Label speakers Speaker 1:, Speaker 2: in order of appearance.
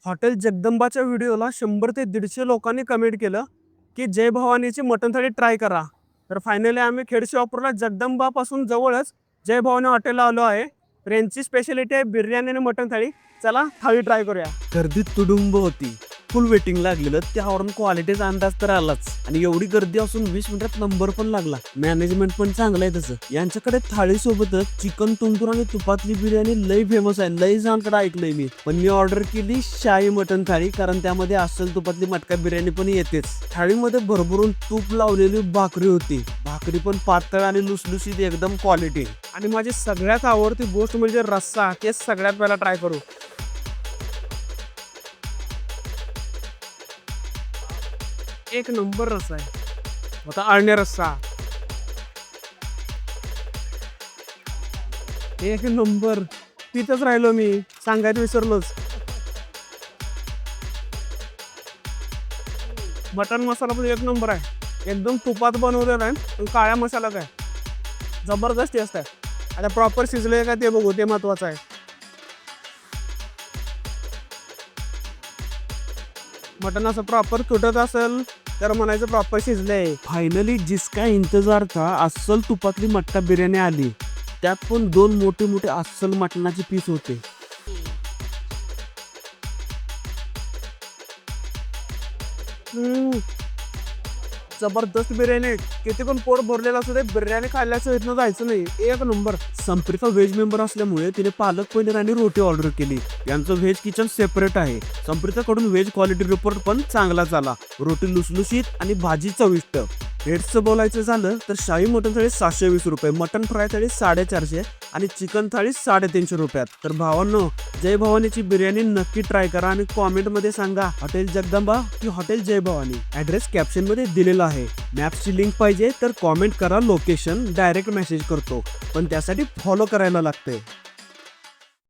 Speaker 1: Hotel जगदंबाच्या व्हिडिओला 100 ते 150 लोकांनी कमेंट केलं की जय भवानीची मटण थाळी ट्राय करा. तर फायनली आम्ही खेडशी ऑफरला जगदंबापासून जवळच जय भवानी हॉटेलला आलो आहे. तर यांची स्पेशालिटी आहे बिर्याणी आणि मटण थाळी. चला थाळी ट्राय करूया.
Speaker 2: गर्दी तुडुंब होती. फुल वेटिंग लागलेलं, त्यावरून क्वालिटीचा अंदाज तर आलाच. आणि एवढी गर्दी असून 20 मिनिटात नंबर पण लागला. मॅनेजमेंट पण चांगलं आहे तसं. यांच्याकडे थाळी सोबतच चिकन तंदूर आणि तुपातली बिर्याणी लई फेमस आहे. लई जणांकडे ऐकलंय मी. पण मी ऑर्डर केली शाही मटण थाळी, कारण त्यामध्ये अस्सल तुपातली मटका बिर्याणी पण येतेच. थाळीमध्ये भरभरून तूप लावलेली भाकरी होती. भाकरी पण पातळ आणि लुसलुसीत, एकदम क्वालिटी.
Speaker 1: आणि माझी सगळ्यात आवडती गोष्ट म्हणजे रस्सा. तेच सगळ्यात पहिला ट्राय करू. एक नंबर रस्सा आहे. आता अळण्या रस्सा एक नंबर. तिथंच राहिलो मी, सांगायचं विसरलोच. मटन मसाला पण एक नंबर आहे. एकदम तुपात बनवलेला आहे पण काळ्या मसाल्यात आहे. जबरदस्त टेस्ट आहे. आता प्रॉपर शिजले का ते बघू, ते महत्वाचं आहे. मटन असं प्रॉपर तुटत असेल तर म्हणायचं प्रॉपर शिजलंय.
Speaker 2: फायनली जिसका इंतजार था, अस्सल तुपातली मटका बिर्याणी आली. त्यात पण 2 मोठे मोठे अस्सल मटणाचे पीस होते.
Speaker 1: जबरदस्त बिर्याणी आहे. किती पण पोट भरलेलं असू दे, बिर्याणी खाल्ल्याचं इथनं जायचं नाही. एक नंबर.
Speaker 2: संप्रीता व्हेज मेंबर असल्यामुळे तिने पालक पनीर आणि रोटी ऑर्डर केली. यांचं व्हेज किचन सेपरेट आहे. संप्रीताकडून व्हेज क्वालिटी रिपोर्ट पण चांगलाच आला. रोटी लुसलुसीत आणि भाजी चविष्ट. रेट्सचं बोलायचं झालं तर शाही मटण थाळी 720 रुपये, मटन फ्राय थाळी 450 आणि चिकन थाळी 350 रुपयात. तर भावांनो, जय भवानीची बिर्याणी नक्की ट्राय करा आणि कॉमेंटमध्ये सांगा हॉटेल जगदंबा की हॉटेल जय भवानी. ॲड्रेस कॅप्शनमध्ये दिलेला आहे. मॅप्सची लिंक पाहिजे तर कॉमेंट करा, लोकेशन डायरेक्ट मेसेज करतो. पण त्यासाठी फॉलो करायला लागते.